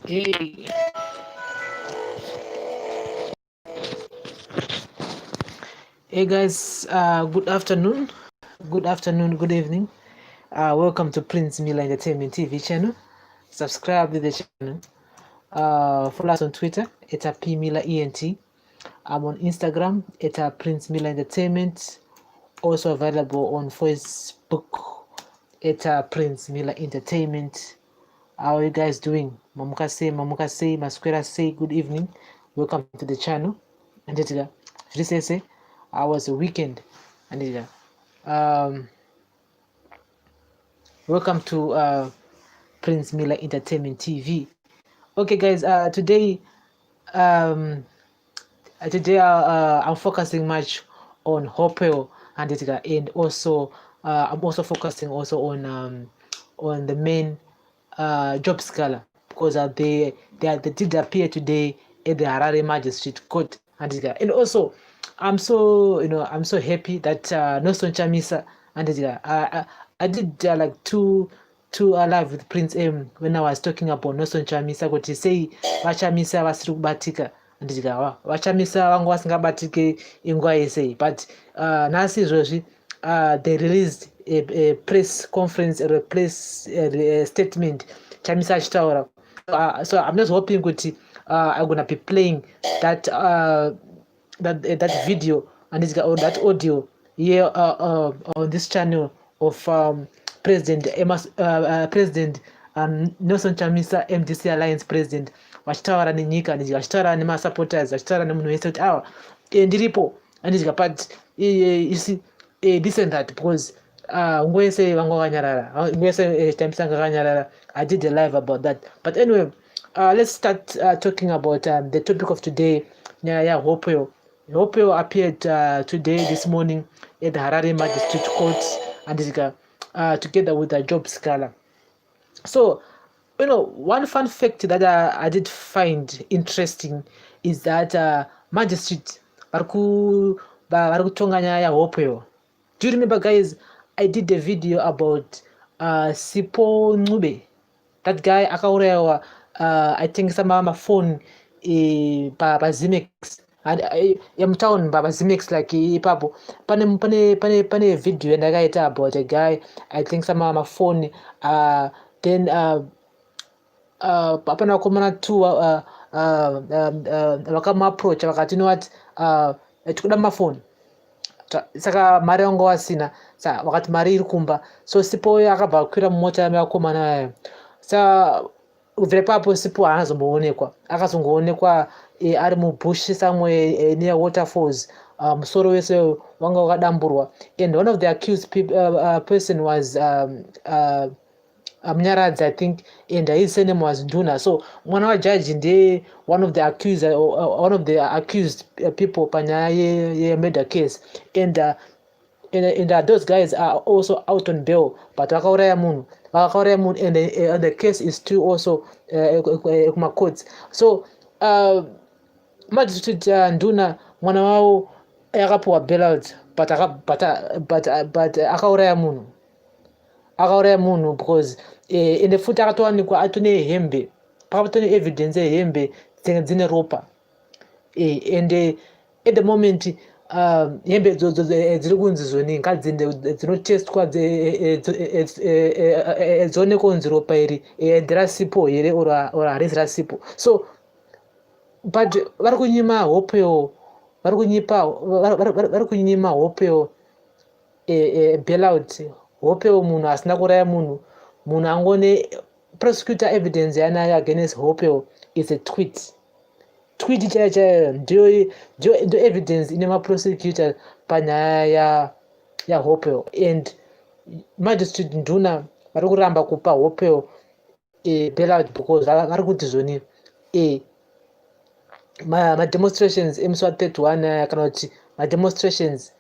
Hey, hey guys, good evening. Welcome to Prince Miller Entertainment TV channel. Subscribe to the channel. Follow us on Twitter, it's a P Miller ENT. I'm on Instagram, it's a Prince Miller Entertainment. Also available on Facebook, it's a Prince Miller Entertainment. How are you guys doing? Mamuka say, Masquera say, good evening. Welcome to the channel. And say, I was a weekend. And um, welcome to Prince Miller Entertainment TV. Okay, guys. Um, today I'm focusing much on Hopwell and also I'm also focusing also on the main job scholar because they did appear today at the Harare Magistrate Court and also I'm so happy that Nelson Chamisa and I did like two live with Prince M when I was talking about Nelson Chamisa kuti sei vachamisa vasiri kubatika anditi vachamisa vangu vasingabatike inguva yesei but nhasi izvozvi they released a press conference or a press statement Chamisa achitaura so I'm just hoping kuti I'm gonna be playing that that video and or that audio here on this channel of President President Nelson Chamisa MDC Alliance President vachitaura nenyika vachitaura nemasupporters vachitaura nemunhu wese kuti awa ndiripo andidya but you see this and that because nguva yese vanga vakanyarara nguva yese Chamisa anga akanyarara. I did a live about that but anyway let's start talking about the topic of today. Hopwell appeared today this morning at the Harare Magistrate Court and together with a job scholar. So, one fun fact that I did find interesting is that magistrate varikutonganya ya Hopwell. Do you remember, guys? I did a video about Sipo Ncube. That guy akaurayiwa I think some phone pa Zimex and yamtown baba Zimex like ipapo pane video yandakaita about a guy I think some phone then papana vakomana two vakamaapproach vakati you know what tikuda mafoni saka mari vanga vasina sa vakati mari iri kumba so Sipo akabva akwira mumota yavakomana vaya sa kubvira ipapo Sipo haazomboonekwa akazongoonekwa ari mubush somewhere near waterfalls musoro wese wanga wakadamburwa and one of the accused person was Munyaradzi I think and his surname was Nduna. So mwana wajaji ndiye one of the accused people panyaya ye murder case and those guys are also out on bail but vakauraya munhu and the case is still also kuma courts. So magistrate Nduna mwana wavo akapiwa bailout but akauraya munhu because ende futi akatowanikwa atone hembe pakatone evidence yehembe dzine ropa and at the moment hembe dziri kunzi zoni dzinotestwa dzionekwa kunzi ropa iri nderasipo here or harisi rasipo. So but vari kunyima Hopwell bailout. Hopwell munhu asina kuraya munhu angone prosecutor evidence yanayo against Hopwell is a tweet chaiyo ndio evidence ine maprosecutor panyaya ya Hopwell and magistrate Nduna vari kuramba kupa Hopwell bailout because vari kuti zvoni mademonstrations emusi wa31 kana kuti mademonstrations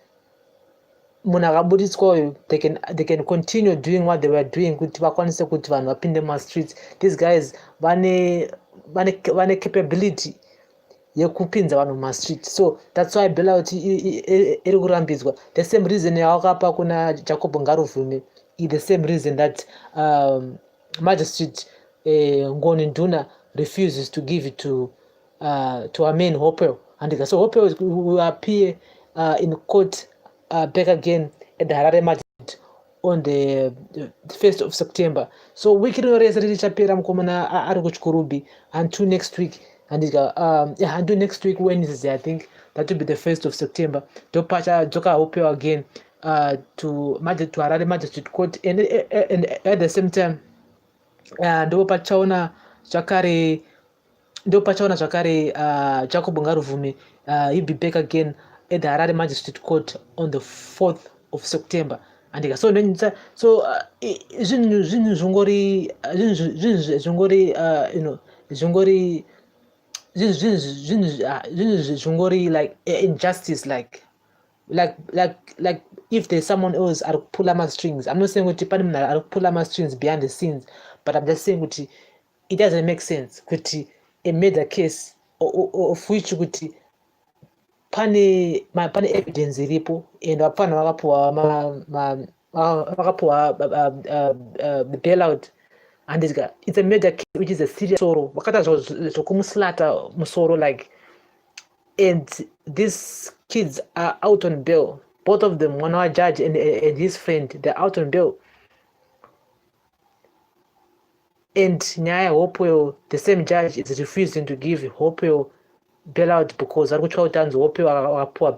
munhu akabuditswa uyu they can continue doing what they were doing kuti vakwanise kuti vanhu vapinde mumastreets. These guys vane capability yekupinza vanhu mumastreets, so that's why bailout iri kurambidzwa. The same reason yavakapa kuna Jacob Ngaruvume is the same reason that magistrate Ngoni Nduna refuses to give it to our main Hopwell. And so Hopwell will appear in court back again at the Harare Magistrate on the 1st of September. So week richapera mukomana ari kuchikurubi until next week. And until next week Wednesday, I think that will be the 1st of September. Dopacha Joka Hopwell again to Harare Magistrate Court, and at the same time ndopachaona zvakare Jacob Ngaruvumi he'll be back again at the Harare Magistrate Court on the 4th of September. And so zvinhu zvingori like injustice, like if there's someone else are pull my strings. I'm not saying kuti pane munhu ari pull my strings behind the scenes, but I'm just saying kuti it doesn't make sense kuti a murder case of which kuti pane evidence iripo and vapana vakapuwa bailout, and it's a murder case which is a serious sorrow vakaita zvokumuslata musoro, like, and these kids are out on bail, both of them, one our judge and his friend, they're out on bail. And Nyaya Hopwell, the same judge, is refusing to give Hopwell bailout because Hopwell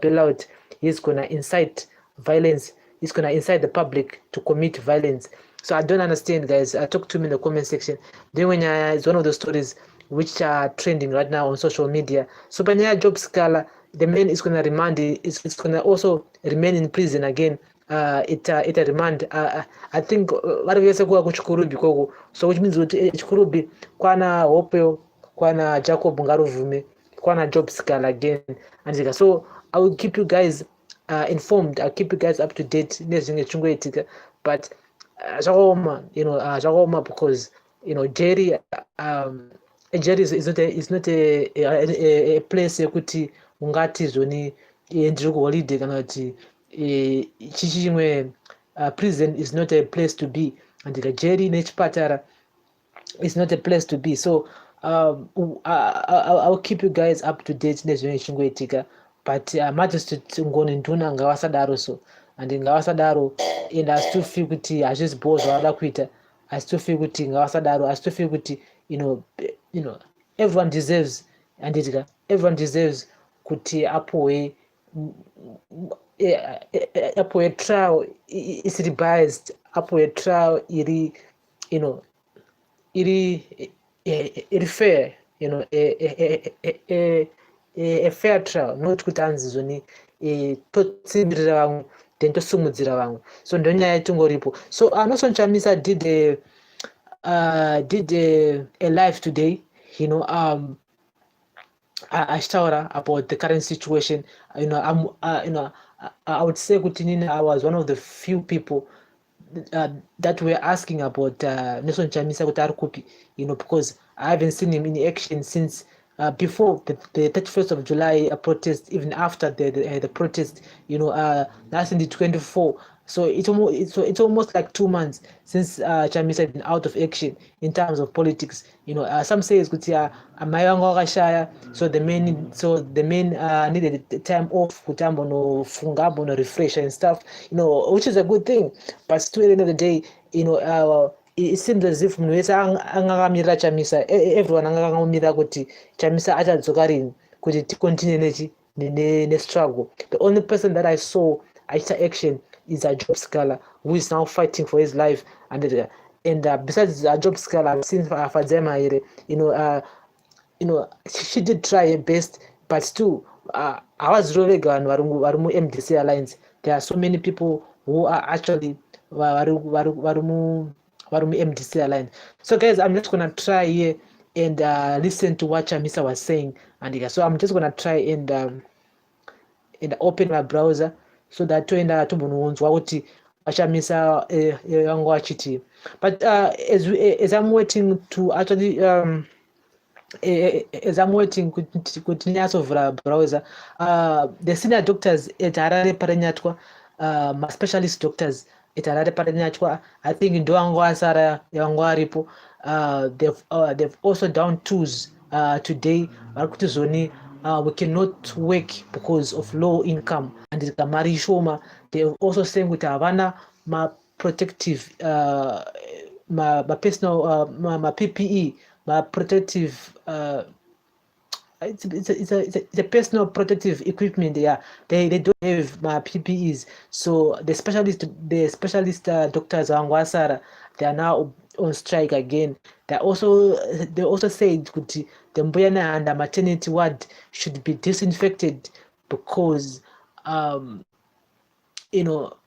bailout, he's gonna incite violence, he's gonna incite the public to commit violence. So I don't understand, guys. Talk to me in the comment section. Then when it's one of the stories which are trending right now on social media. So Banya job scholar, the man is gonna remand, it's gonna also remain in prison again. It a remand. I think vari vese kuva kuchikurubi koko, so which means kuti chikurubi kwana Hopwell, kwana Jacob Ngaruvume, kwana job scholar again. And so I will keep you guys informed. I'll keep you guys up to date. But Jagoma, because Jerry is not a place yekuti ungati zoni ndiri kuholiday kana kuti chichimwe. Prison is not a place to be, and Jerry nechipatara is not a place to be. So I'll keep you guys up to date nezvimwe chingoitika, but magistrate ngoni nduna ngavasadaro, so and ngavasadaro, and I still feel kuti hazviziboo zvavada kuita. I still feel kuti ngavasadaro. I still feel kuti everyone deserves, and everyone deserves kuti apowe trial isiri biased, apowe trial iri fair, a fair trial, not kuti anzi zvoni totsimbirira vamwe then tosumudzira vamwe. So ndonyaya yatongoripo. So Nelson Chamisa did a live today, ashtaura about the current situation. I would say kuti I was one of the few people that were asking about Nelson Chamisa kuti ari kupi, because I haven't seen him in action since before the 31st of July protest, even after the protest, that's in the 24. So it's almost like 2 months since Chamisa has been out of action in terms of politics. Some say it's good, so the men needed the time off, kutambo fungabo no refresh and stuff, which is a good thing. But still, at the end of the day, it seems as if angakamira Chamisa, everyone angakamira kuti Chamisa achadzoka rini kuti continue ne struggle. The only person that I saw after action is a job scholar who is now fighting for his life, and besides a job scholar, I've seen Fadzema here, she did try her best, but still I was really going Warumu MDC Alliance. There are so many people who are actually Warumu MDC Alliance. So guys, I'm just gonna try here and listen to what Chamisa was saying, and so I'm just gonna try and open my browser so that toenda tombononzwa kuti Chamisa yangu achiti. But as I'm waiting to actually as I'm waiting kuti nyasovhura browser, the senior doctors at Harare Paranyatwa, my specialist doctors at Harare Paranyatwa, I think ndo wangu asara yangu aripo, they've also done tools today. We cannot work because of low income and mari shoma. They're also saying with havana ma protective my personal my PPE, my protective it's a personal protective equipment. Yeah, they don't have my PPEs. So the specialist doctors Wangwasara, they are now on strike again. They also said the Mbuyana and the maternity ward should be disinfected because you know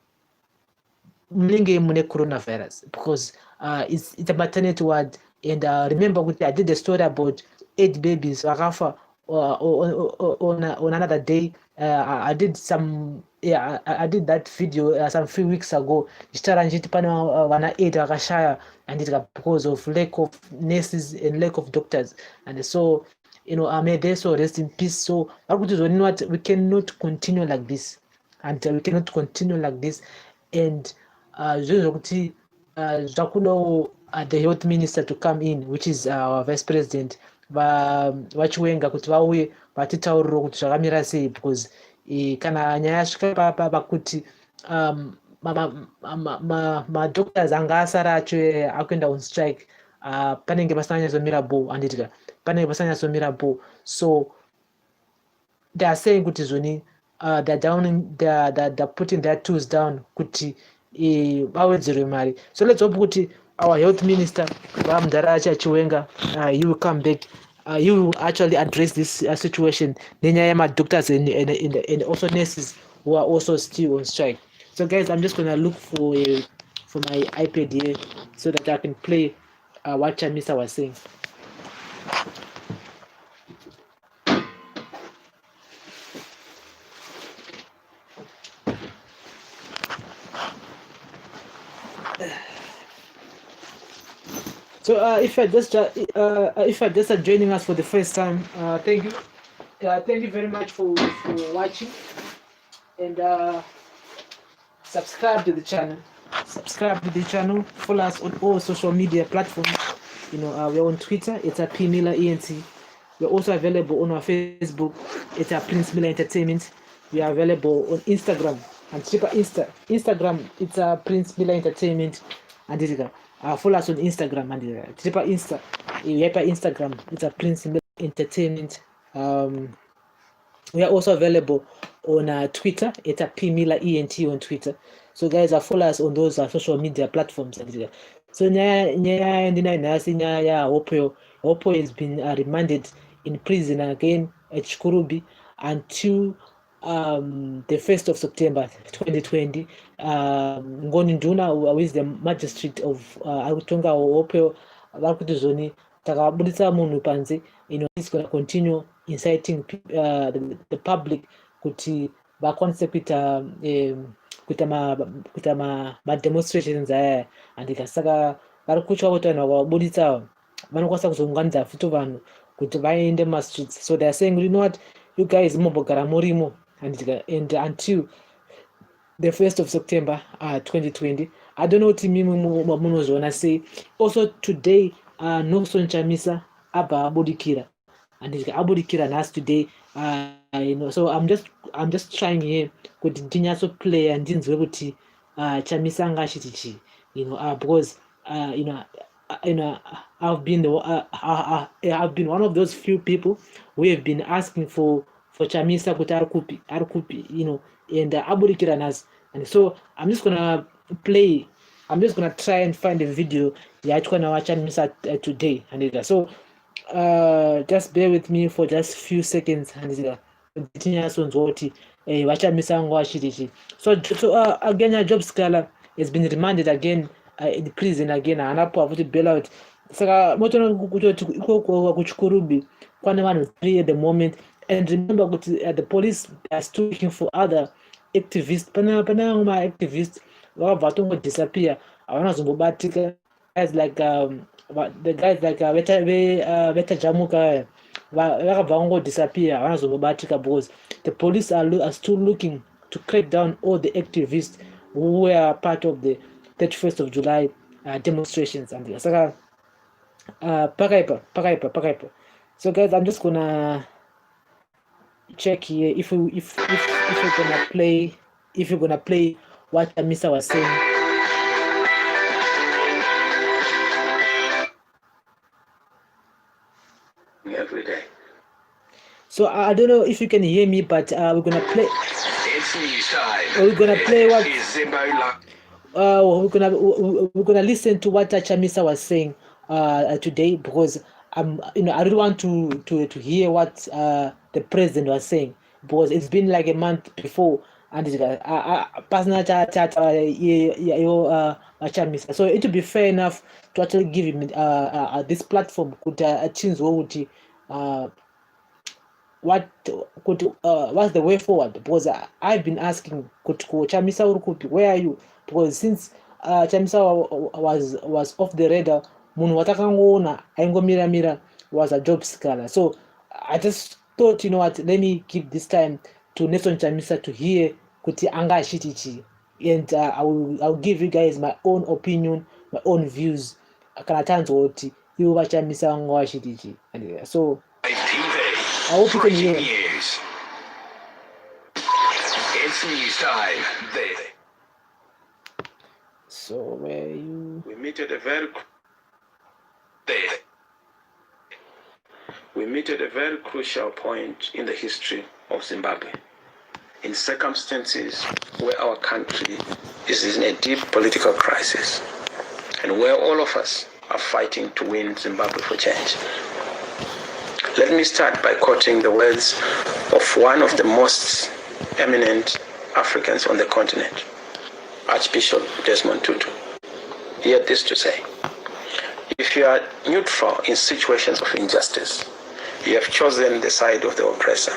mlinge mune coronavirus because it's a maternity ward. And remember I did the story about 8 babies wakafa on another day. I did some, yeah, I did that video some few weeks ago. Chitara njiti pana wana 8 wakashaya, and it's because of lack of nurses and lack of doctors. And so may they so rest in peace. So we cannot continue like this, and we cannot continue like this. And zvokuti zvakudawo the health minister to come in, which is our vice president, vachiwenga kuti vauye vatitaurire kuti zvakamira sei, because kana nyaya yasvika pakuti madoctors anga asara akuenda on strike, panenge pasina nyazomira bo, handitika panenge pasina nyazomira bo. So they are saying kuti zvoni they're putting their tools down kuti vawedzerwe mari. So let's hope kuti our health minister Vamdaracha Chiwenga, you will come back. You will actually address this situation. Nenyaya doctors and also nurses who are also still on strike. So guys, I'm just gonna look for my iPad here so that I can play what Chamisa was saying. So if I just are joining us for the first time, thank you. Thank you very much for watching, and subscribe to the channel. Follow us on all social media platforms. We're on Twitter. It's at P Miller ENT. We're also available on our Facebook. It's at Prince Miller Entertainment. We are available on Instagram and Instagram. It's at Prince Miller Entertainment. And follow us on Instagram and Instagram. It's a Prince Miller Entertainment. We are also available on Twitter. It's a P Miller ENT on Twitter. So guys, follow us on those social media platforms. So Hopwell has been remanded in prison again at Chikurubi until the 1st of September 2020. Ngoni Nduna, who is the magistrate of Arutonga Hopwell, vakuti zvoni takabudisa munhu panze. He's going to continue inciting the public kuti vakwanise kuita ma demonstrations aya, and saka vari kutya kuti vanhu vakabudisa vanokwanisa kuzunganidza futi vanhu kuti vaende mastreets. So they are saying, you know what, you guys mumbogara murimo and until the 1st of September 2020. I don't know what munozona say. Also today, Nelson Chamisa Abba Obudikira, and Obudikira nas today. So I'm just trying here kuti ndinyaso play and ndinzwe kuti Chamisa ngashitichi, because I've been one of those few people who have been asking for Chamisa kuti arikupi, and Obudikira nas. And so I'm just gonna try and find a video yachikona wa Chamisa today, and so just bear with me for just few seconds, and so again, job scholar has been remanded again in prison again, and anapo bail out. Saka motono ikoko kuchikurubi kwane vanhu 3 at the moment. And remember the police are still looking for other activists. Pana activists vakabva disappear, havana zombobatika. Guys like the guys like Veta Jamuka vakabva disappear, havana zombobatika, because the police are still looking to crack down all the activists who were part of the 31st of July demonstrations. And saka Pakaipa. So guys, I'm just gonna check here if you're gonna play what Chamisa was saying. Every day. So I don't know if you can hear me, but we're gonna play. It's news time. We're gonna play what. Zimbo We're gonna listen to what Chamisa was saying today, because I don't want to hear what the president was saying, because it's been like a month before, and it's personal Chamisa. So it would be fair enough to actually give him this platform could change what what's the way forward, because I've been asking kuti Chamisa uri kupi, where are you, because since Chamisa was off the radar, munhu watakangoona aingomira was a job seeker. So I just thought, you know what, let me give this time to Nelson Chamisa to hear kuti anga achiti chi, and I'll give you guys my own opinion, my own views kana tanzwa kuti ivo vachamisa vanga vachiti chi. So I hope you can hear. News. It's news time. So where you? We meet at a very crucial point in the history of Zimbabwe, in circumstances where our country is in a deep political crisis, and where all of us are fighting to win Zimbabwe for change. Let me start by quoting the words of one of the most eminent Africans on the continent, Archbishop Desmond Tutu. He had this to say: if you are neutral in situations of injustice, you have chosen the side of the oppressor.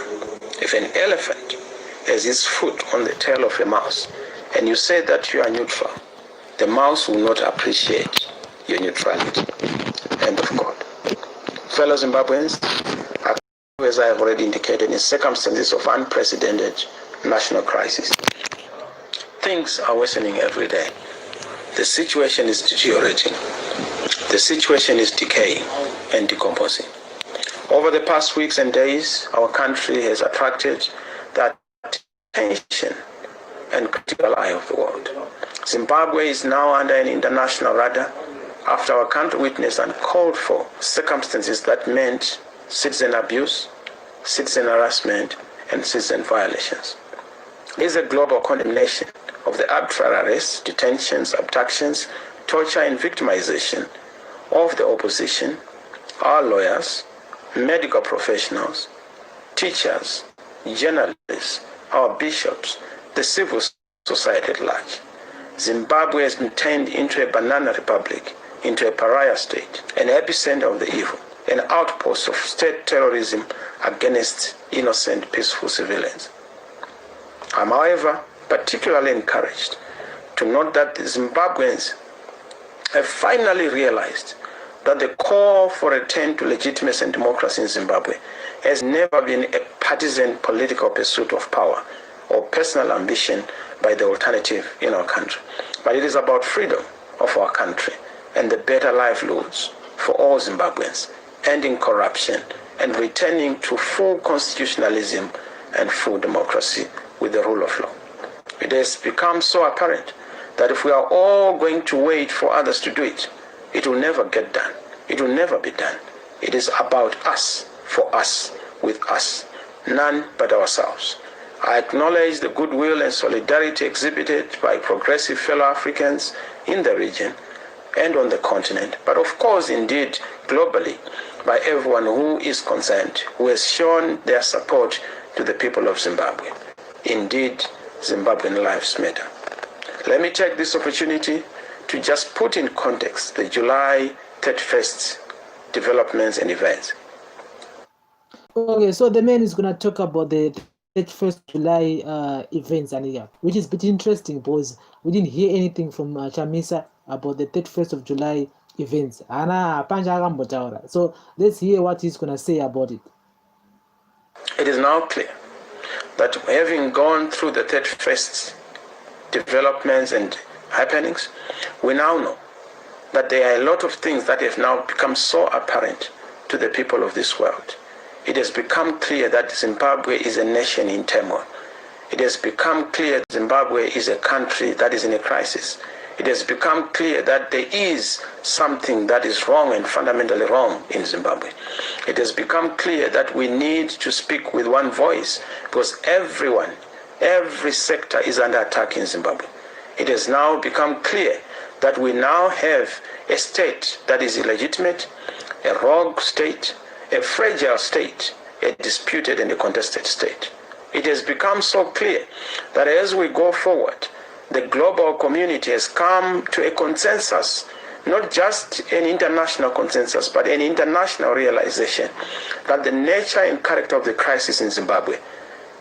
If an elephant has its foot on the tail of a mouse, and you say that you are neutral, the mouse will not appreciate your neutrality. End of quote. Fellow Zimbabweans, as I have already indicated, in circumstances of unprecedented national crisis, things are worsening every day. The situation is deteriorating. The situation is decaying and decomposing. Over the past weeks and days, our country has attracted the attention and critical eye of the world. Zimbabwe is now under an international radar after our country witnessed uncalled for circumstances that meant citizen abuse, citizen harassment, and citizen violations. There is a global condemnation of the arbitrary arrests, detentions, abductions, torture, and victimization of the opposition, our lawyers, medical professionals, teachers, journalists, our bishops, the civil society at large. Zimbabwe has been turned into a banana republic, into a pariah state, an epicenter of the evil, an outpost of state terrorism against innocent, peaceful civilians. I'm, however, particularly encouraged to note that the Zimbabweans have finally realized that the call for a return to legitimacy and democracy in Zimbabwe has never been a partisan political pursuit of power or personal ambition by the alternative in our country, but it is about freedom of our country and the better livelihoods for all Zimbabweans, ending corruption and returning to full constitutionalism and full democracy with the rule of law. It has become so apparent that if we are all going to wait for others to do it, it will never get done. It will never be done. It is about us, for us, with us, none but ourselves. I acknowledge the goodwill and solidarity exhibited by progressive fellow Africans in the region and on the continent, but of course, indeed, globally, by everyone who is concerned, who has shown their support to the people of Zimbabwe. Indeed, Zimbabwean lives matter. Let me take this opportunity to just put in context the July 31st developments and events. Okay, so the man is going to talk about the 31st July events, and yeah, which is pretty interesting because we didn't hear anything from Chamisa about the 31st of July events. So let's hear what he's going to say about it. It is now clear that having gone through the 31st developments and happenings, we now know that there are a lot of things that have now become so apparent to the people of this world. It has become clear that Zimbabwe is a nation in turmoil. It has become clear that Zimbabwe is a country that is in a crisis. It has become clear that there is something that is wrong and fundamentally wrong in Zimbabwe. It has become clear that we need to speak with one voice because every sector is under attack in Zimbabwe. It has now become clear that we now have a state that is illegitimate, a rogue state, a fragile state, a disputed and a contested state. It has become so clear that as we go forward, the global community has come to a consensus, not just an international consensus, but an international realization that the nature and character of the crisis in Zimbabwe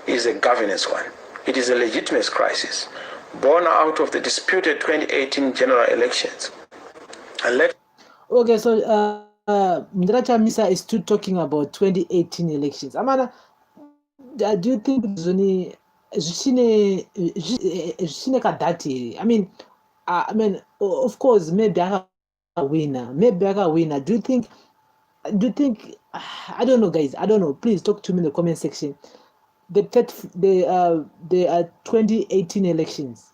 is a governance one. It is a legitimate crisis born out of the disputed 2018 general elections. Okay, so Mr. Chamisa is still talking about 2018 elections. Amana, do you think Zuni kadati? I mean, of course, maybe I a winner. Do you think? I don't know, guys. I don't know. Please talk to me in the comment section. The 2018 elections.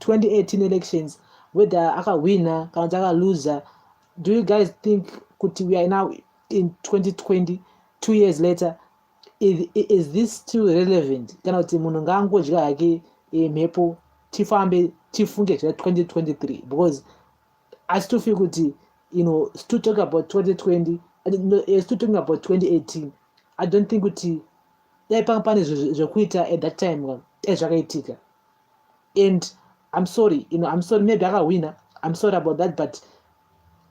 2018 elections, whether aka winner, aka loser. Do you guys think we are now in 2020, 2 years later? Is this still relevant? Kana kuti munhu ngaangodya hake mhepo tifunge 2023, because I still feel kuti, still talking about 2020, still talking about 2018. I don't think kuti yaipangapane zvokuita at that time ezvakaitika. And I'm sorry, maybe I winner. I'm sorry about that, but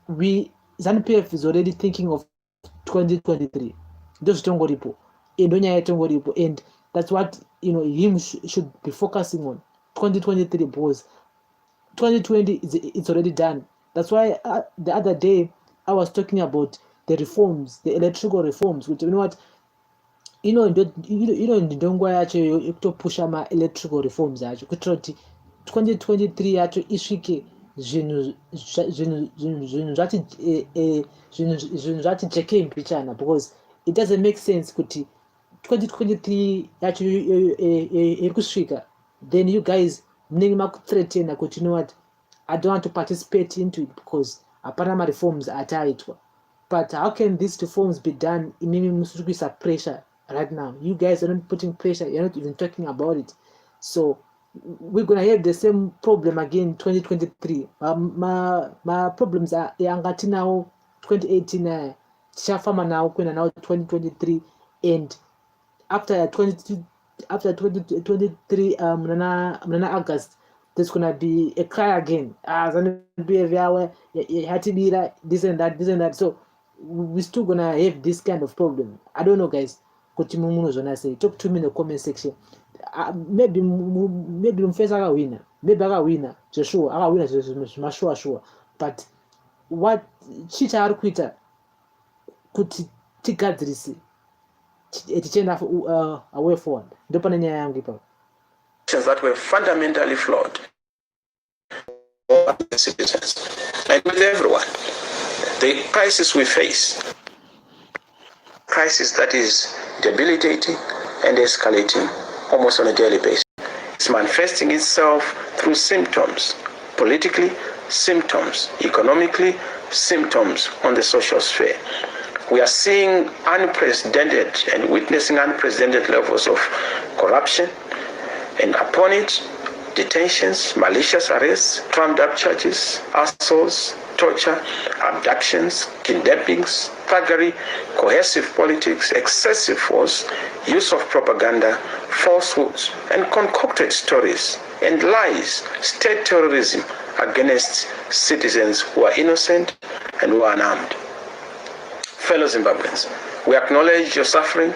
ZANU-PF is already thinking of 2023. And that's what him should be focusing on, 2023, because 2020 it's already done. That's why the other day I was talking about the reforms, the electrical reforms, which ndongo yacho yekutopusha ma-electrical reforms yacho kuitira kuti 2023 yacho isvike zvinhu zvati jeke mbichana, because it doesn't make sense kuti 2023 yacho iri kusvika, then you guys munenge makuthreatena kuti I don't want to participate into it because hapana ma-reforms ataitwa. But how can these reforms be done? Imimi musiri kuisa pressure right now. You guys are not putting pressure. You're not even talking about it. So we're gonna have the same problem again in 2023. My problems are angati now 2018. Tichafamba now kwenda now 2023, and after 2023 muna August, there's gonna be a cry again. ZANU-PF yatibira this and that. So we're still gonna have this kind of problem. I don't know, guys. Talk to me in the comment section. Maybe Mfesa aga winner. Maybe aga winner. Sure. Aga winner. Sure. But what chita arikuita kuti tigadzirisi tichenda away forward. Ndopane nyaya yangu ipapo. That were fundamentally flawed for the citizens and with everyone. The crisis we face, crisis that is debilitating and escalating almost on a daily basis. It's manifesting itself through symptoms, politically, symptoms, economically, symptoms on the social sphere. We are seeing unprecedented and witnessing unprecedented levels of corruption, and upon it, detentions, malicious arrests, trumped-up charges, assaults, torture, abductions, kidnappings, thuggery, coercive politics, excessive force, use of propaganda, falsehoods, and concocted stories and lies, state terrorism against citizens who are innocent and who are unarmed. Fellow Zimbabweans, we acknowledge your suffering,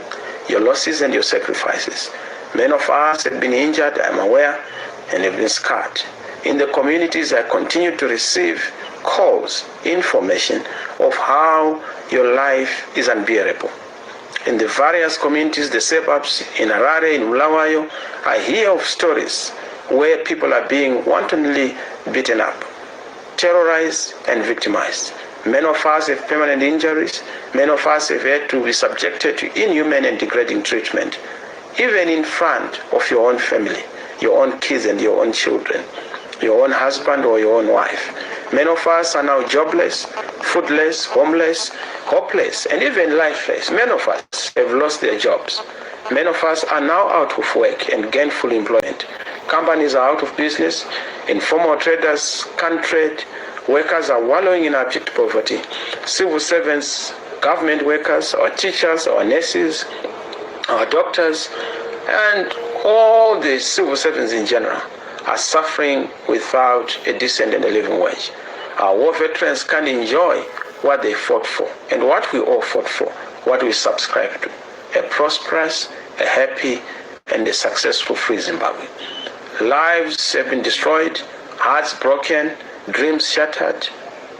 your losses, and your sacrifices. Many of us have been injured, I am aware, and have been scarred. In the communities, I continue to receive calls, information of how your life is unbearable. In the various communities, the suburbs, in Harare, in Bulawayo, I hear of stories where people are being wantonly beaten up. terrorized and victimized. Many of us have permanent injuries. Many of us have had to be subjected to inhuman and degrading treatment, even in front of your own family, your own kids and your own children, your own husband or your own wife. Many of us are now jobless, foodless, homeless, hopeless, and even lifeless. Many of us have lost their jobs. Many of us are now out of work and gainful employment. Companies are out of business. Informal traders can't trade. Workers are wallowing in abject poverty. Civil servants, government workers, our teachers, our nurses, our doctors, and all the civil servants in general are suffering without a decent and a living wage. Our war veterans can't enjoy what they fought for and what we all fought for, what we subscribe to: a prosperous, a happy, and a successful free Zimbabwe. Lives have been destroyed, hearts broken, dreams shattered,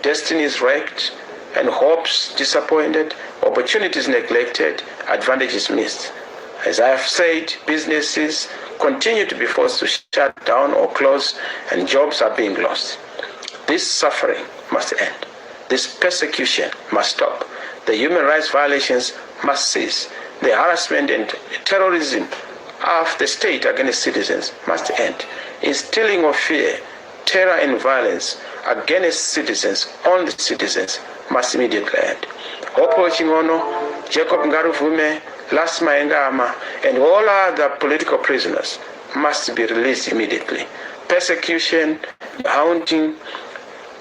destinies wrecked, and hopes disappointed, opportunities neglected, advantages missed. As I have said, businesses continue to be forced to shut down or close, and jobs are being lost. This suffering must end. This persecution must stop. The human rights violations must cease. The harassment and terrorism of the state against citizens must end. Instilling of fear, terror, and violence against citizens, on the citizens, must immediately end. Hopwell Chingono, Jacob Ngaruvume, Las Maengama, and all other political prisoners must be released immediately. Persecution, haunting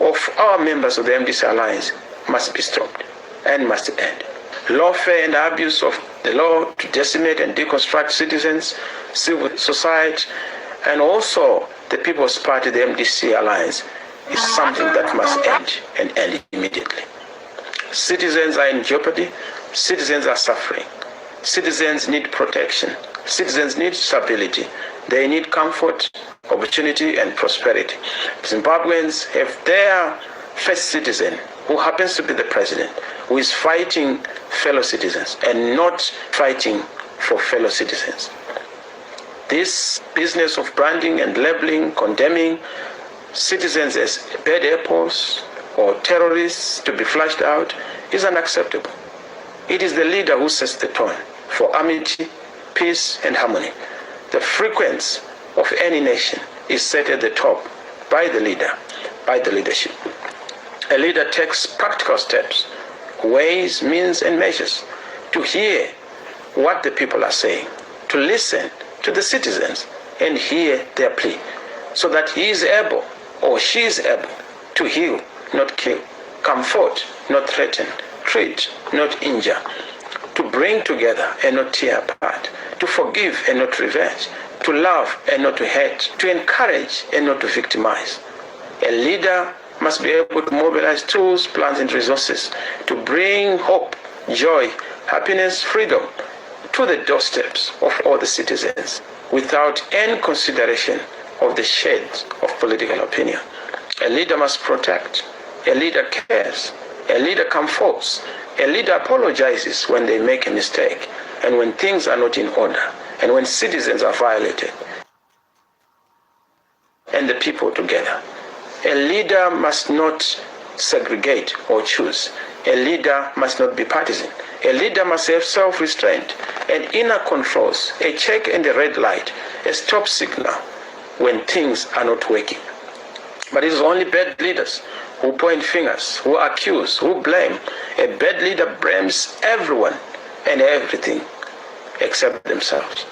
of our members of the MDC Alliance must be stopped and must end. Lawfare and abuse of the law to decimate and deconstruct citizens, civil society, and also the People's Party, the MDC Alliance, is something that must end and end immediately. Citizens are in jeopardy. Citizens are suffering. Citizens need protection. Citizens need stability. They need comfort, opportunity, and prosperity. Zimbabweans have their first citizen, who happens to be the president, who is fighting fellow citizens and not fighting for fellow citizens. This business of branding and labeling, condemning citizens as bad apples or terrorists to be flushed out is unacceptable. It is the leader who sets the tone for amity, peace, and harmony. The frequency of any nation is set at the top by the leader, by the leadership. A leader takes practical steps, ways, means, and measures to hear what the people are saying, to listen to the citizens and hear their plea, so that he is able or she is able to heal, not kill, comfort, not threaten, treat, not injure, to bring together and not tear apart, to forgive and not revenge, to love and not to hate, to encourage and not to victimize. A leader must be able to mobilize tools, plans, and resources to bring hope, joy, happiness, freedom to the doorsteps of all the citizens without any consideration of the shades of political opinion. A leader must protect. A leader cares. A leader comforts. A leader apologizes when they make a mistake and when things are not in order and when citizens are violated, and the people together. A leader must not segregate or choose. A leader must not be partisan. A leader must have self-restraint and inner controls, a check and a red light, a stop signal when things are not working. But it is only bad leaders who point fingers, who accuse, who blame. A bad leader blames everyone and everything except themselves.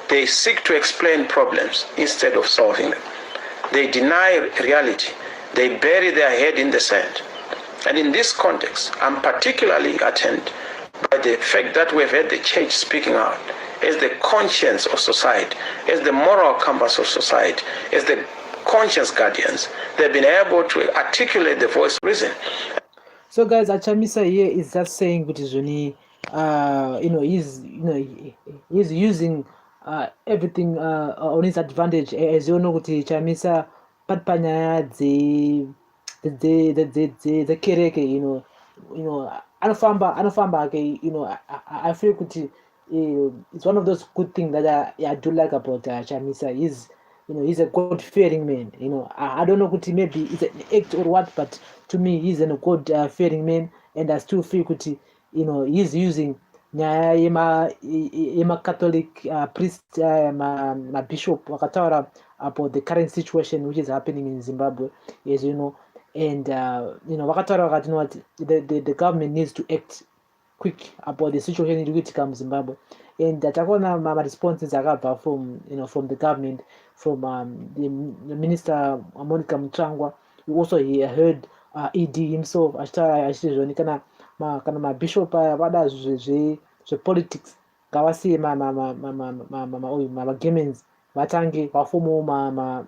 They seek to explain problems instead of solving them. They deny reality. They bury their head in the sand. And in this context, I'm particularly attentive by the fact that we've had the church speaking out as the conscience of society, as the moral compass of society, as the conscience guardians. They've been able to articulate the voice of reason. So guys, Chamisa here is just saying that he's using everything on his advantage. As you know, Chamisa patpanya the kereke, anofamba I feel it's one of those good things that I do like about Chamisa. he's a God-fearing man. I don't know kuti maybe it's an act or what, but to me he's a God-fearing man, and I still feel kuti he's using nyaya yema-Catholic priest mabishop vakataura about the current situation which is happening in Zimbabwe, as you know, and vakataura vakati what the government needs to act quick about the situation iri kuitika muZimbabwe, and takaona responses akabva from the government, from the minister Monica Mutsvangwa. We also heard ED himself achiti zvoni kana mabishop aya vada zvepolitics ngavasiye magamens vatange vafomawo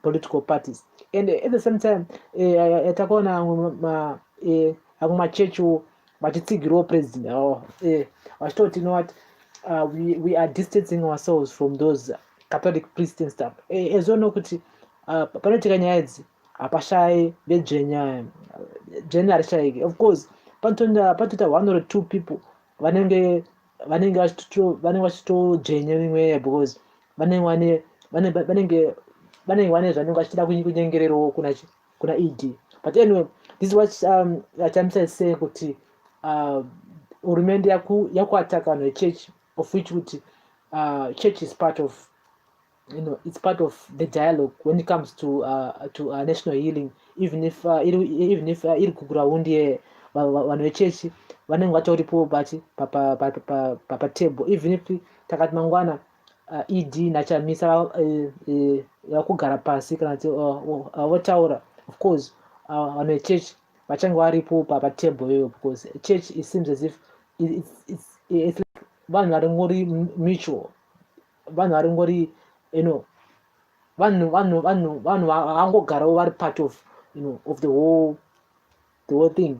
political parties, and at the same time takaona amwe machechiwo vachitsigirawo president vachitoti what we are distancing ourselves from those Catholic priests and stuff. Ezono kuti panoitika nyaya idzi hapashayi vedzvenya harishaiki. Of course patoita 1 or 2 people vanenge vachitodzvenya mimwe, because vanenge vane zvanenge vachida kunyengererawo kuna ED. But anyway, this is what Chamisa is saying kuti hurumende yakuataka vanhu vechurch, of which kuti church is part of it's part of the dialogue when it comes to national healing, even if iri kuground vanhu vechechi vanenge vatoripo patable, even if takati mangwana ED naChamisa vakugara pasi kana kuti votaura, of course vanhu vechechi vachange varipo patable iyoyo, because church it seems as if it's like vanhu varingori mutual, vanhu varingori vanhu vangogarawo vari part of of the whole thing.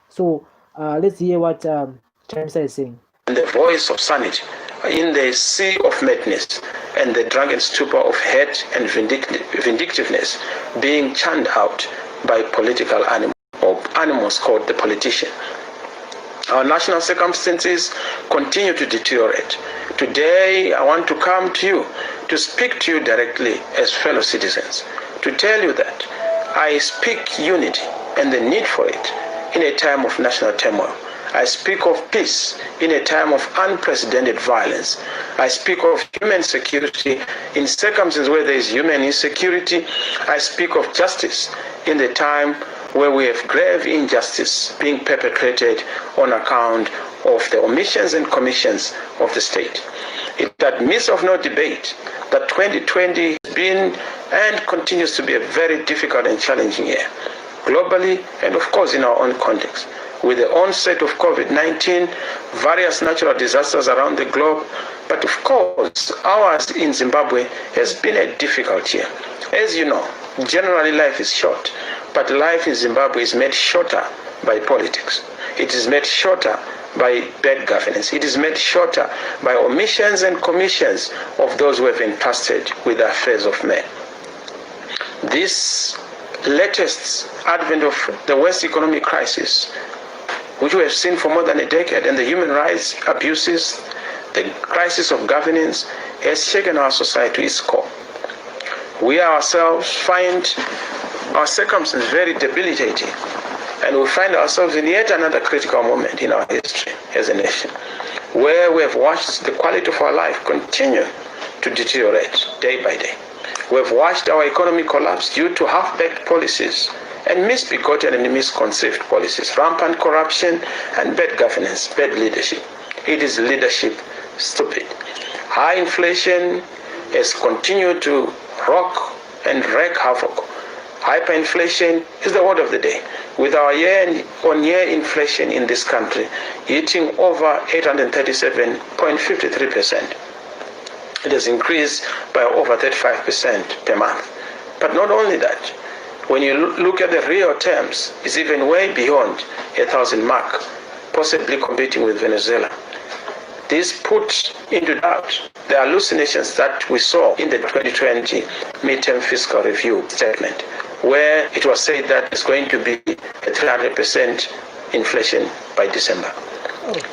So let's hear what Chamisa is saying. The voice of sanity in the sea of madness and the drunken stupor of hate and vindictiveness being churned out by political animals called the politician. Our national circumstances continue to deteriorate. Today, I want to come to you to speak to you directly as fellow citizens, to tell you that I speak unity and the need for it in a time of national turmoil. I speak of peace in a time of unprecedented violence. I speak of human security in circumstances where there is human insecurity. I speak of justice in the time where we have grave injustice being perpetrated on account of the omissions and commissions of the state. It admits of no debate that 2020 has been and continues to be a very difficult and challenging year, globally and of course in our own context. With the onset of COVID-19, various natural disasters around the globe, but of course ours in Zimbabwe has been a difficult year. As you know, generally life is short, but life in Zimbabwe is made shorter by politics. It is made shorter by bad governance. It is made shorter by omissions and commissions of those who have entrusted with the affairs of men. This latest advent of the West economic crisis, which we have seen for more than a decade, and the human rights abuses, the crisis of governance, has shaken our society to its core. We ourselves find our circumstances very debilitating, and we find ourselves in yet another critical moment in our history as a nation, where we have watched the quality of our life continue to deteriorate day by day. We have watched our economy collapse due to half-baked policies and misbegotten and misconceived policies, rampant corruption and bad governance, bad leadership. It is leadership stupid. High inflation has continued to rock and wreak havoc. Hyperinflation is the word of the day, with our year-on-year inflation in this country hitting over 837.53%. It has increased by over 35% per month. But not only that, when you look at the real terms, it's even way beyond 1,000 mark, possibly competing with Venezuela. This put into doubt the hallucinations that we saw in the 2020 midterm fiscal review statement, where it was said that it's going to be a 300% inflation by December.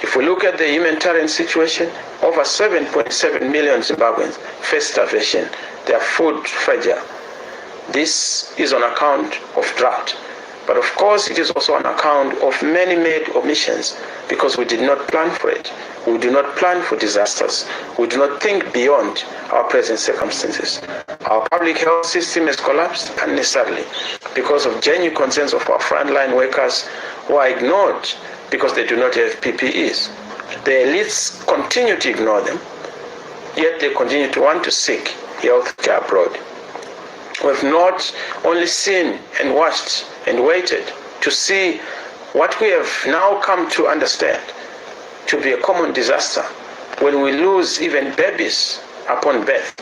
If we look at the humanitarian situation, over 7.7 million Zimbabweans face starvation They are food fragile. This is on account of drought. But of course, it is also on account of many made omissions because we did not plan for it. We do not plan for disasters. We do not think beyond our present circumstances. Our public health system has collapsed unnecessarily because of genuine concerns of our frontline workers who are ignored because they do not have PPEs. The elites continue to ignore them, yet they continue to want to seek health care abroad. We've not only seen and watched and waited to see what we have now come to understand to be a common disaster when we lose even babies upon birth.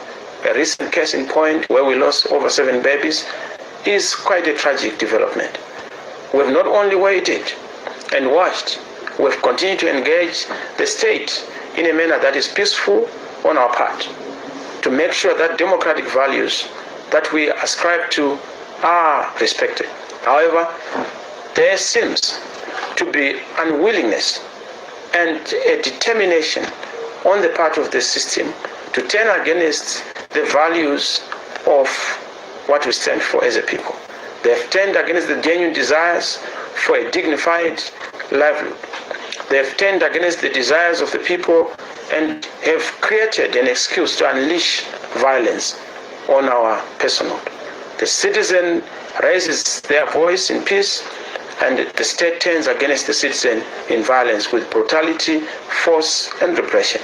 A recent case in point where we lost over 7 babies is quite a tragic development. We've not only waited and watched, we've continued to engage the state in a manner that is peaceful on our part to make sure that democratic values that we ascribe to are respected. However, there seems to be unwillingness and a determination on the part of the system to turn against the values of what we stand for as a people. They have turned against the genuine desires for a dignified livelihood. They have turned against the desires of the people and have created an excuse to unleash violence on our personnel. The citizen raises their voice in peace, and the state turns against the citizen in violence with brutality, force, and repression.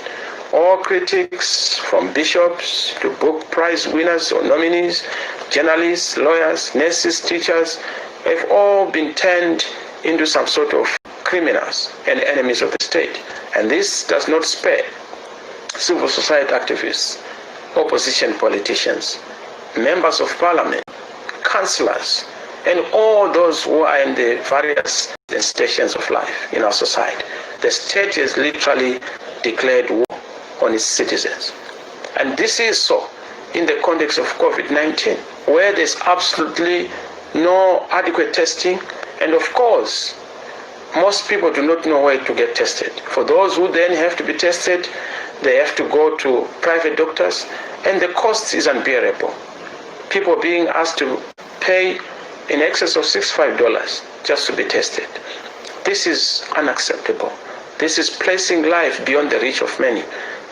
All critics, from bishops to book prize winners or nominees, journalists, lawyers, nurses, teachers, have all been turned into some sort of criminals and enemies of the state. And this does not spare civil society activists, opposition politicians, members of parliament, councillors, and all those who are in the various stations of life in our society. The state has literally declared war on its citizens. And this is so in the context of COVID-19, where there's absolutely no adequate testing. And of course, most people do not know where to get tested. For those who then have to be tested, they have to go to private doctors, and the cost is unbearable. People being asked to pay in excess of $65 just to be tested. This is unacceptable. This is placing life beyond the reach of many,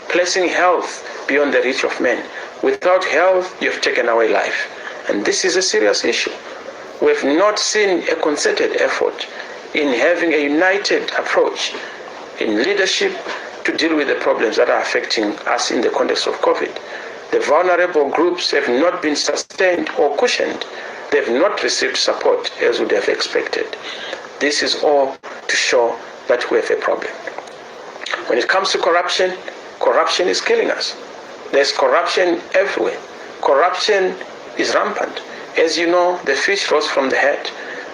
placing health beyond the reach of men. Without health, you've taken away life. And this is a serious issue. We've not seen a concerted effort in having a united approach in leadership to deal with the problems that are affecting us in the context of COVID. The vulnerable groups have not been sustained or cushioned. They've not received support as would have expected. This is all to show that we have a problem. When it comes to corruption, corruption is killing us. There's corruption everywhere. Corruption is rampant. As you know, the fish rose from the head.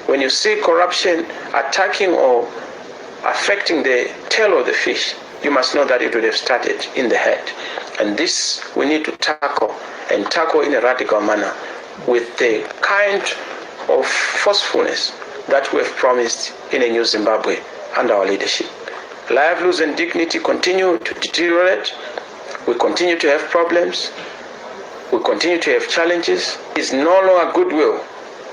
When you see corruption attacking or affecting the tail of the fish, you must know that it would have started in the head. And this we need to tackle, and tackle in a radical manner with the kind of forcefulness that we have promised in a new Zimbabwe under our leadership. Livelihoods and dignity continue to deteriorate. We continue to have problems. We continue to have challenges. It's no longer goodwill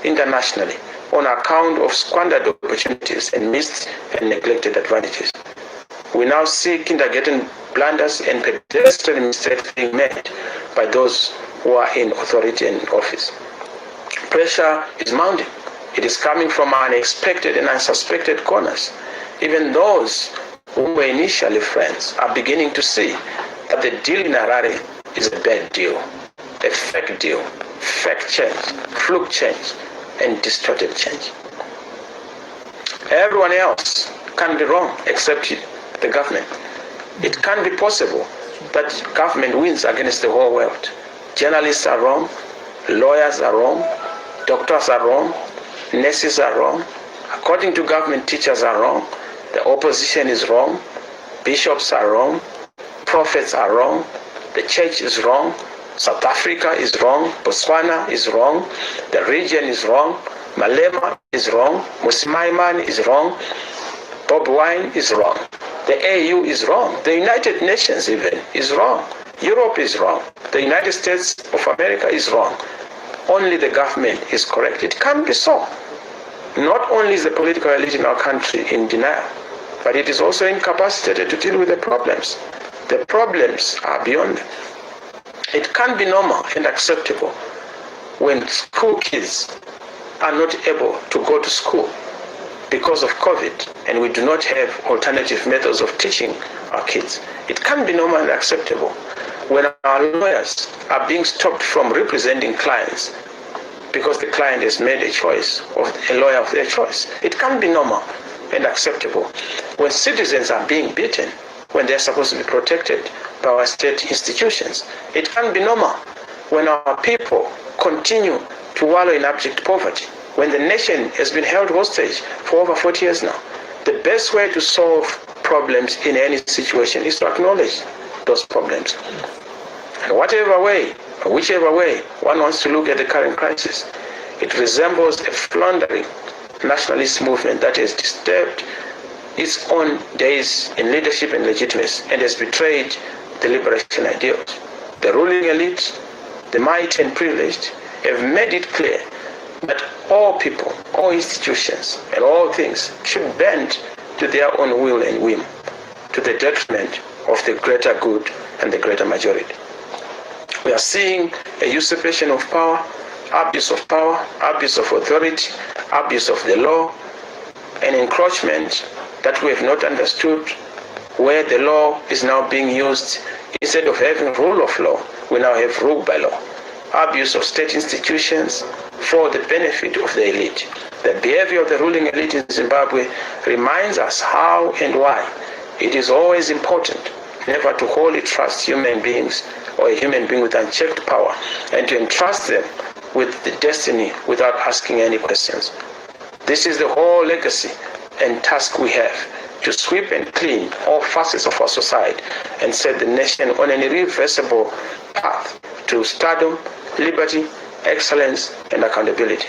internationally on account of squandered opportunities and missed and neglected advantages. We now see kindergarten blunders and pedestrian mistakes being made by those who are in authority and office. Pressure is mounting. It is coming from unexpected and unsuspected corners. Even those who were initially friends are beginning to see that the deal in Harare is a bad deal, a fake deal, fake change, fluke change, and distorted change. Everyone else can be wrong except the government. It can't be possible that government wins against the whole world. Journalists are wrong, lawyers are wrong, doctors are wrong, nurses are wrong. According to government, teachers are wrong, the opposition is wrong, bishops are wrong, prophets are wrong, the church is wrong, South Africa is wrong, Botswana is wrong, the region is wrong, Malema is wrong, Musimaiman is wrong, Bob Wine is wrong, the AU is wrong, the United Nations even is wrong. Europe is wrong. The United States of America is wrong. Only the government is correct. It can't be so. Not only is the political elite in our country in denial, but it is also incapacitated to deal with the problems. The problems are beyond them. It can't be normal and acceptable when school kids are not able to go to school because of COVID, and we do not have alternative methods of teaching our kids. It can't be normal and acceptable when our lawyers are being stopped from representing clients because the client has made a choice of a lawyer of their choice. It can't be normal and acceptable when citizens are being beaten when they're supposed to be protected by our state institutions. It can't be normal when our people continue to wallow in abject poverty, when the nation has been held hostage for over 40 years now. The best way to solve problems in any situation is to acknowledge those problems. And whichever way one wants to look at the current crisis, it resembles a floundering nationalist movement that has disturbed its own days in leadership and legitimacy and has betrayed the liberation ideals. The ruling elite, the mighty and privileged, have made it clear that all people, all institutions, and all things should bend to their own will and whim, to the detriment of the greater good and the greater majority. We are seeing a usurpation of power, abuse of authority, abuse of the law, an encroachment that we have not understood, where the law is now being used. Instead of having rule of law, we now have rule by law. Abuse of state institutions for the benefit of the elite. The behavior of the ruling elite in Zimbabwe reminds us how and why it is always important never to wholly trust human beings or a human being with unchecked power and to entrust them with the destiny without asking any questions. This is the whole legacy and task we have, to sweep and clean all facets of our society and set the nation on an irreversible path to stardom, liberty, excellence, and accountability.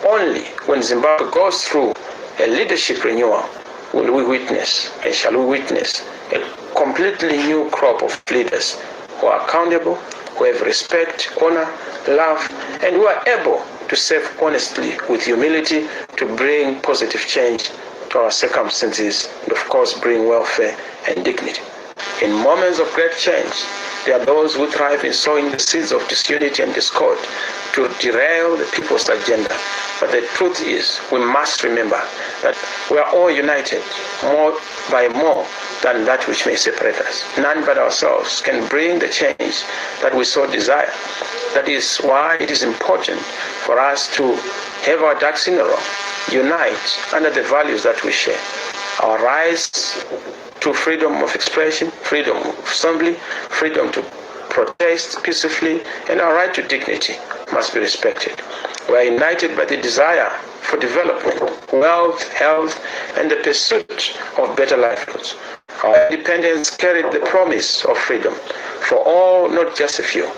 Only when Zimbabwe goes through a leadership renewal will we witness, and shall we witness, a completely new crop of leaders who are accountable, who have respect, honor, love, and who are able to serve honestly with humility to bring positive change to our circumstances and, of course, bring welfare and dignity. In moments of great change, there are those who thrive in sowing the seeds of disunity and discord to derail the people's agenda. But the truth is, we must remember that we are all united more than that which may separate us. None but ourselves can bring the change that we so desire. That is why it is important for us to have our ducks in a row, unite under the values that we share. Our rights to freedom of expression, freedom of assembly, freedom to protest peacefully, and our right to dignity must be respected. We are united by the desire for development, wealth, health, and the pursuit of better livelihoods. Our independence carried the promise of freedom for all, not just a few.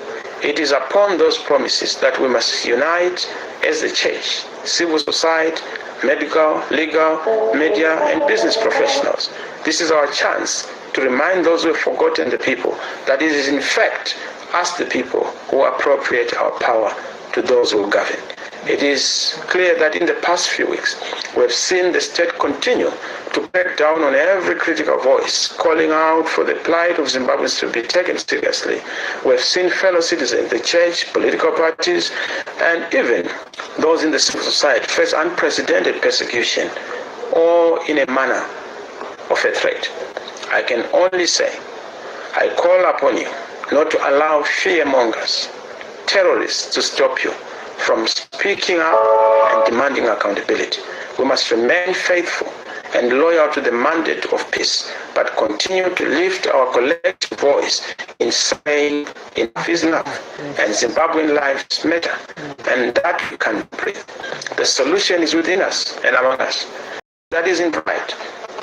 It is upon those promises that we must unite as the church, civil society, medical, legal, media, and business professionals. This is our chance to remind those who have forgotten the people that it is in fact us the people who appropriate our power to those who govern. It is clear that in the past few weeks, we have seen the state continue to crack down on every critical voice, calling out for the plight of Zimbabweans to be taken seriously. We have seen fellow citizens, the church, political parties, and even those in the civil society face unprecedented persecution, all in a manner of a threat. I can only say, I call upon you not to allow fearmongers, terrorists to stop you from speaking up and demanding accountability. We must remain faithful and loyal to the mandate of peace, but continue to lift our collective voice in saying enough is enough, and Zimbabwean lives matter, and that we can breathe. The solution is within us and among us. That is in pride.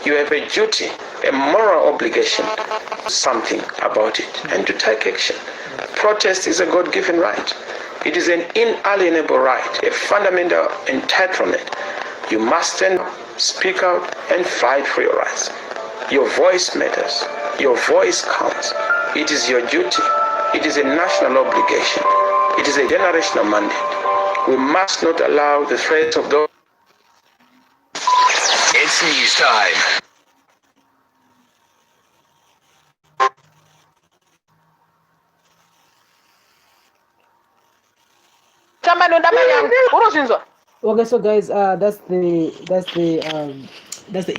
You have a duty, a moral obligation, something about it, and to take action. Protest is a God-given right. It is an inalienable right, a fundamental entitlement. You must stand up, speak out, and fight for your rights. Your voice matters. Your voice counts. It is your duty. It is a national obligation. It is a generational mandate. We must not allow the threats of those. It's news time. Okay, so guys, that's the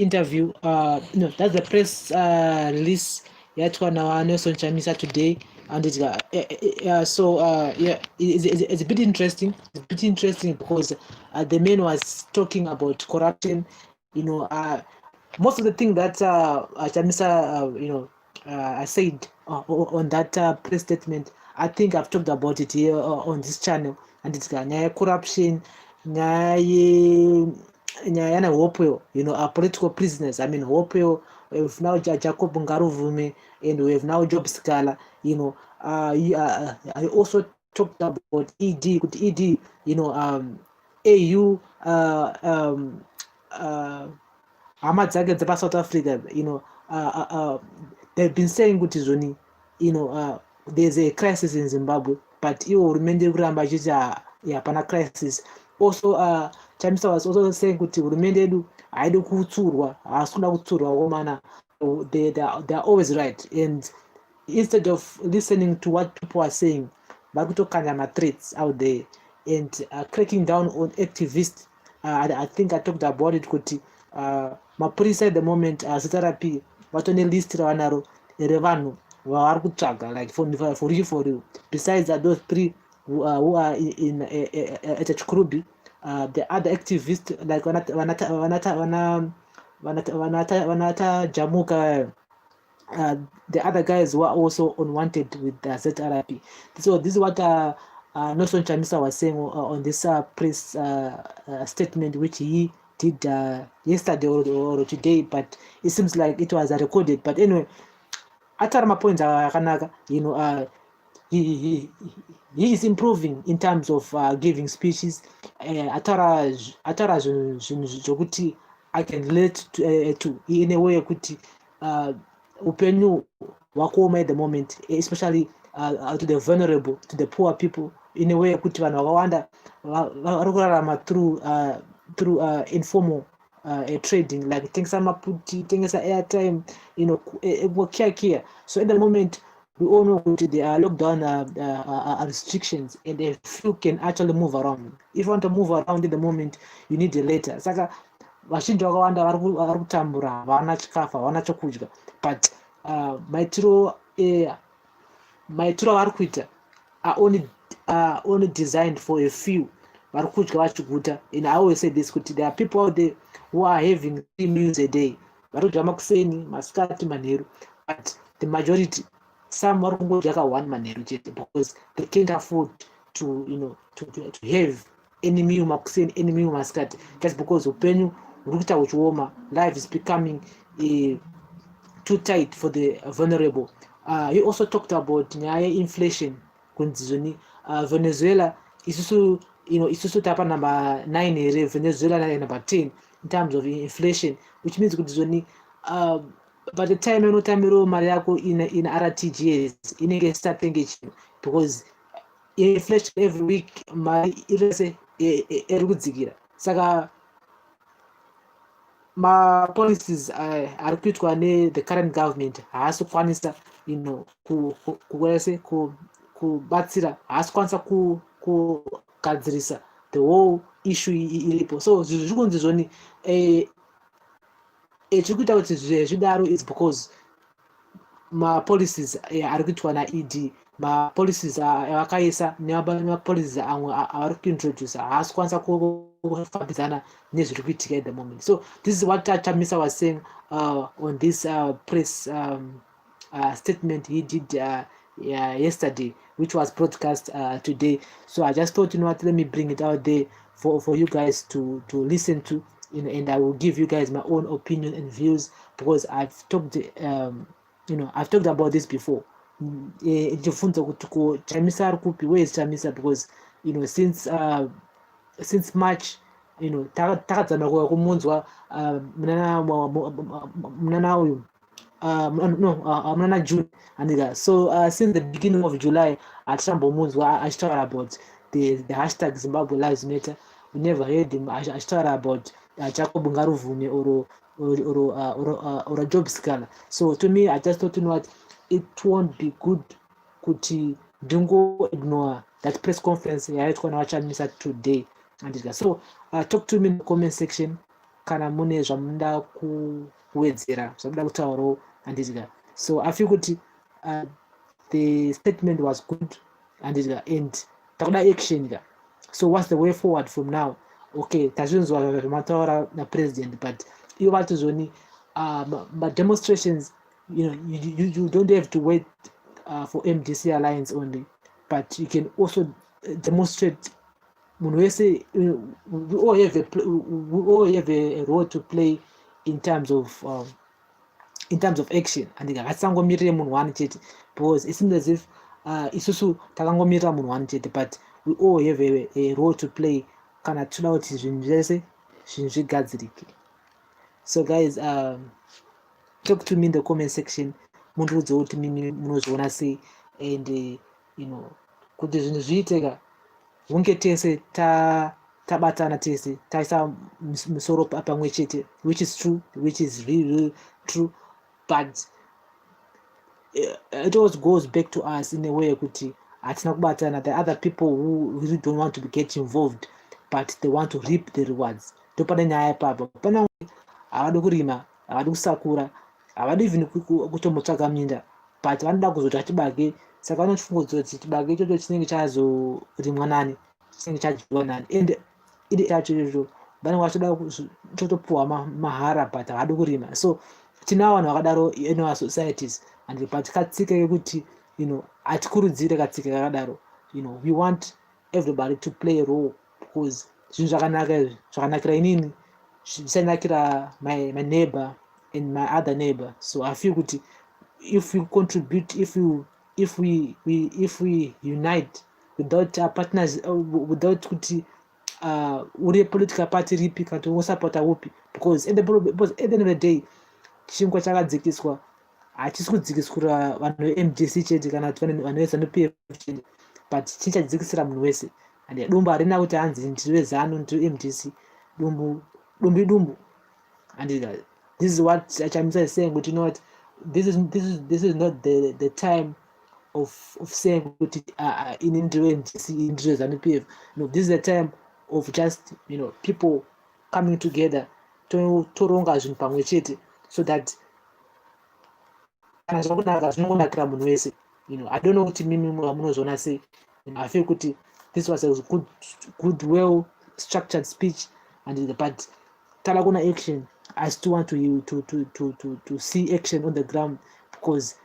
interview. No, that's the press release. Yeah, to now Nelson Chamisa today, and it's it's a bit interesting. It's a bit interesting because the man was talking about corruption. Most of the thing that Chamisa I said on that press statement, I think I've talked about it here on this channel, and it's corruption, nyaya Hopwell, our political prisoners. I mean, Hopwell, we have now Jacob Ngaruvume, and we have now Job Scala. I also talked about ED, good ED, AU, Ahmad Zagat about South Africa, they've been saying good is only, there's a crisis in Zimbabwe, but you remember Gramba pana crisis. Also, Chamisa was also saying kuti hurumende haidi kutsurwa, haasikuda kutsurwa womana. They are always right, and instead of listening to what people are saying, bakutokanya threats out there and cracking down on activists. I think I talked about it kuti mapurisa at the moment zitarapi vatone list ravanaro revanhu vavari kutsvaga, like for you. Besides those three who are in at Chikurubi, the other activists like Vanata Jamuka, the other guys who are also unwanted with the ZRP. So this is what Nelson Chamisa was saying on this press statement, which he did yesterday or today, but it seems like it was recorded. But anyway, atari mapoints akanaka, he is improving in terms of giving speeches. Atara zvokuti I can relate to in a way kuti upenyu hwakuoma at the moment, especially to the vulnerable, to the poor people, in a way kuti vanhu vakawanda vari kurarama through informal trading, like tengesa maputi, tengesa airtime, kia. So at the moment, we all know that there are lockdown restrictions, and if you can actually move around. If you want to move around at the moment, you need a letter. Saka vazhinji vakawanda vari kutambura, havana chikafu, havana chokudya, but maitiro avari kuita are only designed for a few. Vari kudya vachiguta. And I always say this, kuti there are people out there who are having 3 meals a day. Vari kudya makuseni, masikati, manheru, but the majority, some vari kungodya ka 1 manheru chete because they can't afford to to have any meal makuseni, any meal masikati, just because upenyu huri kuita huchioma. Life is becoming too tight for the vulnerable. He also talked about inflation kunzizoni. Venezuela isusu tapa number 9 here, Venezuela number 10 in terms of inflation, which means kunzizoni by the time mari yako in RTGS inenge starting because inflation every week mari irese eri kudzikira. Saka policies are kuitwa the current government haasi kukwanisa kubatsira, haasi kwanisa kugadzirisa the whole issue iripo. So zviri kunzi zvoni chiri kuita kuti zvidaro is because mapolicies ari kuitwa naED, mapolicies avakaisa nemapolicies amwe avari kuintroduce haasi kwanisa kufambidzana nezviri kuitika at the moment. So this is what Chamisa was saying on this press statement he did yesterday, which was broadcast today. So I just thought, let me bring it out there for you guys to listen to, and I will give you guys my own opinion and views, because I've talked I've talked about this before. Chamisa Rukupi, where is Chamisa? Because since March, takadzama kumunzwa munana uyu no, June. And so since the beginning of July, at Shambomunzwa, I started about the hashtag Zimbabwe Lives Matter. We never heard him. I started about Jacob Ngaruvumi or a job scholar. So to me, I just thought, you know what, it won't be good kuti ndingo ignore that press conference yaitwa Chamisa today. And so talk to me in the comment section kana mune zvamunoda kuwedzera zvamunoda kutaurawo handizika. So I feel kuti the statement was good and takuda action ka. So what's the way forward from now? Okay, tazvinzwa zvamataura napresident, but ivo vatizoni demonstrations, you don't have to wait for MDC Alliance only, but you can also demonstrate. We all have a role to play in terms of action. And hatisangomira munhu one chete, because it seems as if isusu takangomirira munhu one chete, but we all have a role to play kana toda kuti zvinhu zvese zvigadzirike. So guys, talk to me in the comment section. Mundiudze kuti mimi munozviona sei, and kuti zvinhu zviiteka hunge tese tabatana tese taisa musoro pamwe chete, which is true, which is really true, but it always goes back to us in a way kuti hatina kubatana. The other people who really don't want to get involved, but they want to reap the rewards. Ndopane nyaya ipapo. Pana havadi kurima, havadi kusakura, havadi even kutomotsvaga minda, but vanoda kuzoti atibage. Saka vanotifungudzira kuti chibage ichocho chinenge chazorimwa nani, chinenge chadyiwa nani, and ide chacho ichocho vanenge vachitoda chotopuhwa mahara, but havadi kurima. So tinawo vanhu vakadaro in our societies, and but katsike kuti hatikurudzire katsike kakadaro. We want everybody to play a role, because zvinhu zvakanakira inini zvisanakira my neighbor and my other neighbor. So I feel kuti if we contribute, if we unite without our partners, without kuti uri political party ripi kana tosapota upi, because at the end of the day chingwa chakadzikiswa hachisi kudzikiswa vanhu veMDC chete kana vanhu veZANU-PF chete, but chichadzikisira munhu wese. And dumbu harina kuti hanzi ndiri weZANU ndiri MDC, dumbu idumbu. And this is what Chamisa is saying, but you know what, this is not the time of saying in MDC, in ZANU-PF. No, this is the time of just people coming together toronga zvinhu pamwe chete, so that kana zvakunaka zvinongonakira munhu wese. I don't know kuti mimi munozviona sei. I feel kuti this was a good well structured speech, but tala kuna action. I still want to see action on the ground, because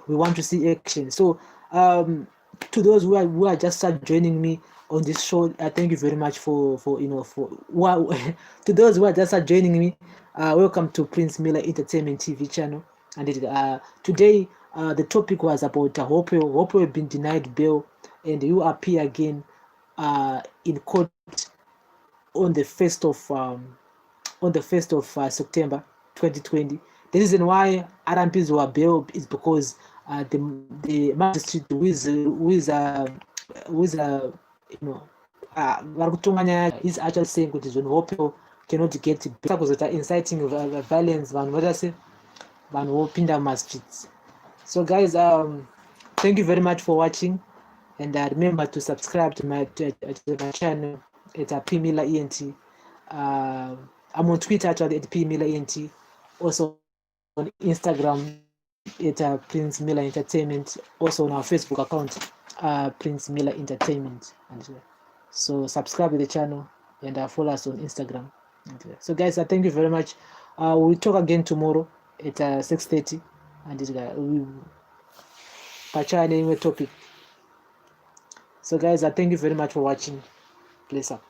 we want to see action. So to those who are just start joining me on this show, I thank you very much for to those who are just start joining me, welcome to Prince Miller Entertainment TV channel. And today the topic was about Hopwell been denied bail, and you appear again in court on the 1st of September 2020. The reason why RMPs were bailed is because the magistrate is actually saying that Hopwell cannot get bail because they are inciting violence. Vanhu vopinda mumastreets. So guys, thank you very much for watching, and remember to subscribe to my channel at P Miller ENT. I'm on Twitter actually at P Miller ENT, also on Instagram at Prince Miller Entertainment, also on our Facebook account Prince Miller Entertainment. And so subscribe to the channel and follow us on Instagram. So guys, thank you very much. We'll talk again tomorrow at 6:30, and we patch a topic. So guys, thank you very much for watching. Please up.